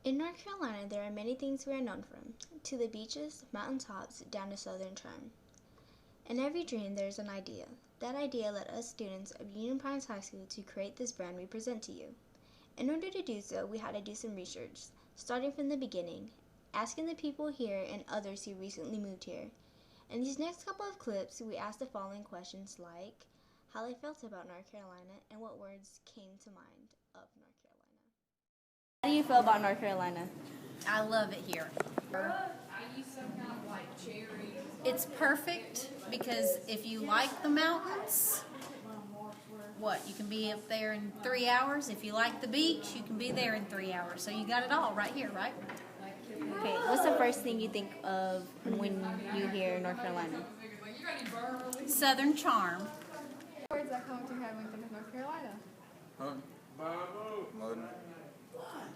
In North Carolina, there are many things we are known for, to the beaches, mountaintops, down to Southern charm. In every dream, there is an idea. That idea led us students of Union Pines High School to create this brand we present to you. In order to do so, we had to do some research, starting from the beginning, asking the people here and others who recently moved here. In these next couple of clips, we asked the following questions like how they felt about North Carolina and what words came to mind of North Carolina. How do you feel about North Carolina? I love it here. It's perfect because if you like the mountains, you can be up there in 3 hours. If you like the beach, you can be there in 3 hours. So you got it all right here, right? Okay, what's the first thing you think of when you hear North Carolina? Southern charm. Words that come to your head when you think of North Carolina? Hunting. Mudden.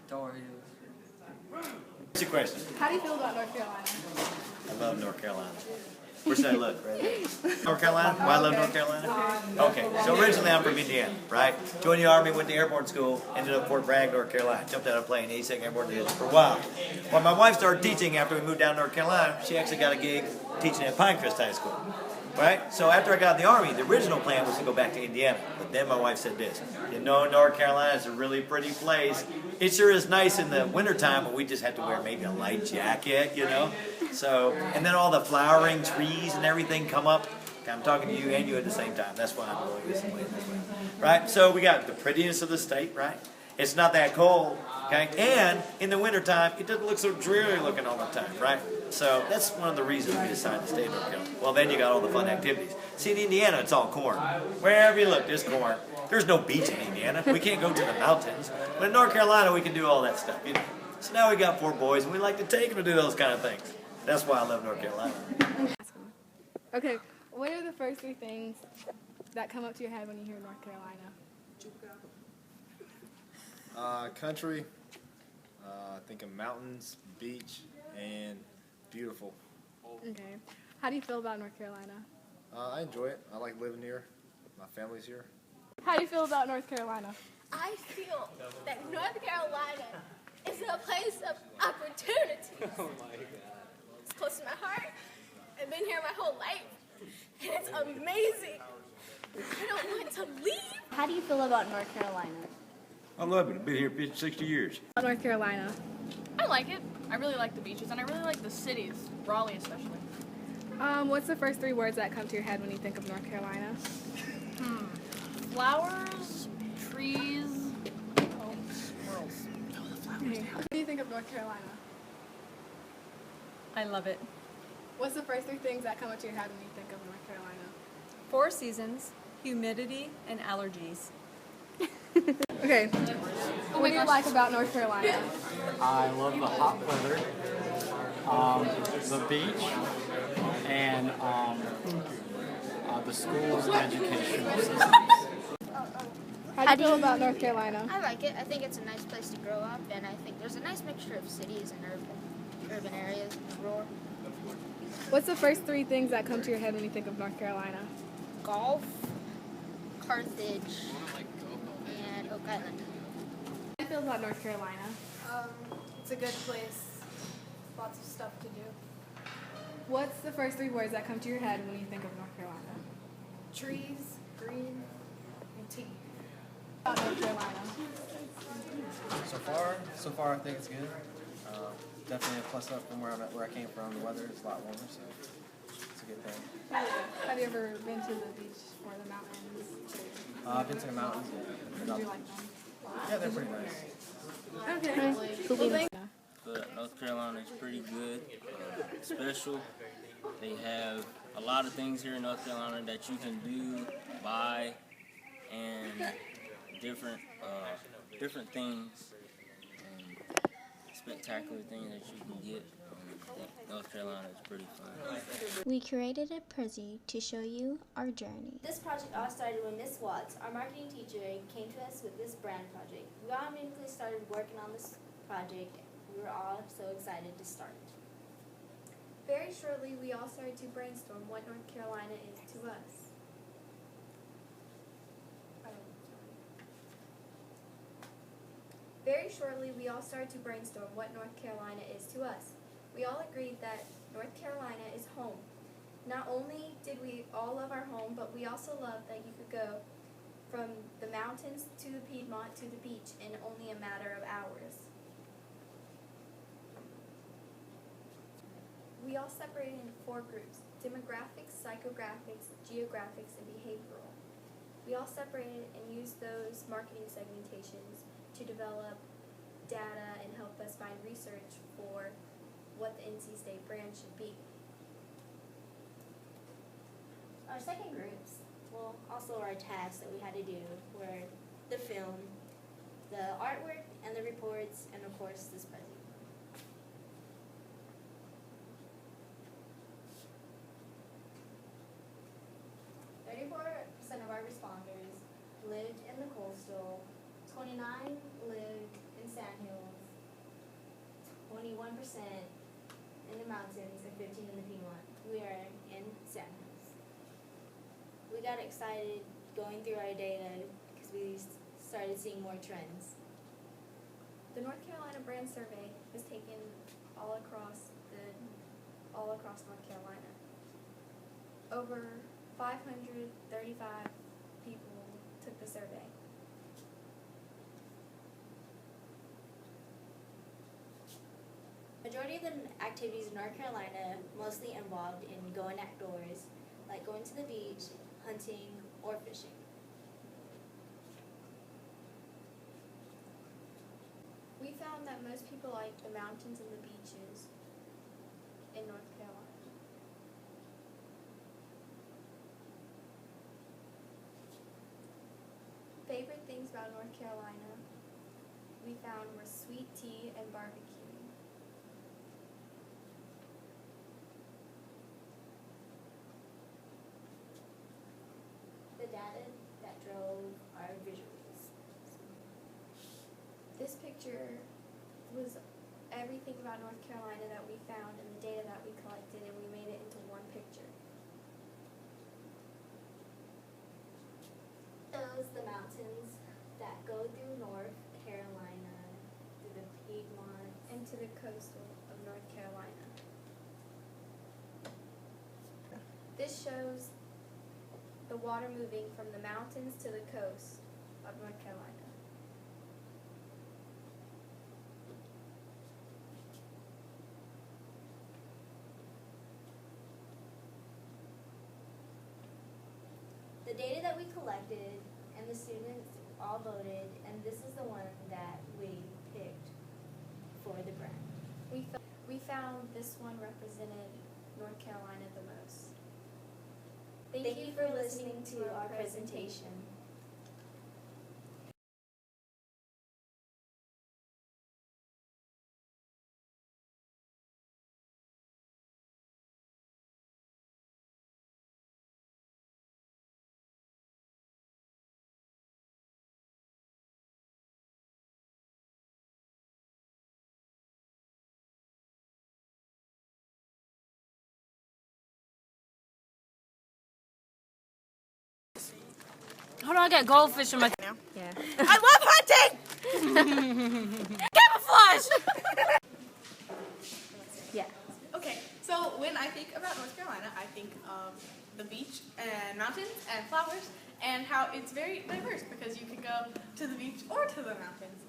Tar Heels. What's your question? How do you feel about North Carolina? I love North Carolina. Where should I look? Right there. North Carolina? Why I love North Carolina? Okay, so originally I'm from Indiana, right? Joined the Army, went to airborne school, ended up Fort Bragg, North Carolina. Jumped out of a plane, 82nd Airborne Division for a while. When my wife started teaching after we moved down to North Carolina, she actually got a gig teaching at Pinecrest High School. Right? So after I got in the Army, the original plan was to go back to Indiana. But then my wife said this, North Carolina is a really pretty place. It sure is nice in the wintertime, but we just have to wear maybe a light jacket, So, and then all the flowering trees and everything come up. I'm talking to you and you at the same time. That's why I'm going this way. Right? So we got the prettiness of the state, right? It's not that cold, okay? And in the wintertime, it doesn't look so dreary looking all the time, right? So that's one of the reasons we decided to stay in North Carolina. Well, then you got all the fun activities. See, in Indiana, it's all corn. Wherever you look, there's corn. There's no beach in Indiana. We can't go to the mountains. But in North Carolina, we can do all that stuff, So now we got 4 boys, and we like to take them to do those kind of things. That's why I love North Carolina. Okay, what are the first 3 things that come up to your head when you hear North Carolina? Country, think of mountains, beach, and beautiful. Okay. How do you feel about North Carolina? I enjoy it. I like living here. My family's here. How do you feel about North Carolina? I feel that North Carolina is a place of opportunities. Oh my God. It's close to my heart. I've been here my whole life. And it's amazing. I don't want to leave. How do you feel about North Carolina? I love it. I've been here 50, 60 years. North Carolina. I like it. I really like the beaches, and I really like the cities, Raleigh especially. What's the first 3 words that come to your head when you think of North Carolina? Flowers, trees, squirrels. Okay. What do you think of North Carolina? I love it. What's the first 3 things that come to your head when you think of North Carolina? 4 seasons, humidity, and allergies. Okay. What do you like about North Carolina? I love the hot weather, the beach, and the schools and educational systems. How do you feel about North Carolina? I like it. I think it's a nice place to grow up, and I think there's a nice mixture of cities and urban areas and rural. What's the first 3 things that come to your head when you think of North Carolina? Golf, Carthage, and Oak Island. How do you feel about North Carolina? It's a good place. Lots of stuff to do. What's the first 3 words that come to your head when you think of North Carolina? Trees, green, and tea. About North Carolina. So far I think it's good. Definitely a plus up from where I came from. The weather is a lot warmer, so it's a good thing. Have you ever been to the beach or the mountains? I've been to the mountains. Did you like them? Yeah, they're pretty nice. Okay. Cool. But North Carolina is pretty good, special. They have a lot of things here in North Carolina that you can do, buy, and different things, spectacular things that you can get. North Carolina is pretty fun. We created a Prezi to show you our journey. This project all started when Miss Watts, our marketing teacher, came to us with this brand project. We all immediately started working on this project. We were all so excited to start. Very shortly, we all started to brainstorm what North Carolina is to us. Very shortly, we all started to brainstorm what North Carolina is to us. We all agreed that North Carolina is home. Not only did we all love our home, but we also loved that you could go from the mountains to the Piedmont to the beach in only a matter of hours. We all separated into 4 groups: demographics, psychographics, geographics, and behavioral. We all separated and used those marketing segmentations to develop data and help us find research for what the NC State brand should be. Our second groups, well, also our tasks that we had to do were the film, the artwork, and the reports, and of course this present. 34% of our responders lived in the coastal, 29 lived in Sandhills, 21% in the mountains, and 15 in the Piedmont. We are in Sandhills. We got excited going through our data because we started seeing more trends. The North Carolina Brand Survey was taken all across North Carolina. Over 535 people took the survey. Majority of the activities in North Carolina mostly involved in going outdoors, like going to the beach, hunting, or fishing. We found that most people like the mountains and the beaches in North Carolina. Favorite things about North Carolina we found were sweet tea and barbecue. The data that drove our visuals. This picture was everything about North Carolina that we found and the data that we collected, and we made it into one picture. Shows the mountains that go through North Carolina, through the Piedmont, and to the coastal of North Carolina. This shows the water moving from the mountains to the coast of North Carolina. the data that we collected, and the students all voted, and this is the one that we picked for the brand. We found this one represented North Carolina the most. Thank you for listening to our presentation. Hold on, I got goldfish in my now. Yeah. I love hunting! Camouflage! Yeah. Okay, so when I think about North Carolina, I think of the beach and mountains and flowers and how it's very diverse because you can go to the beach or to the mountains.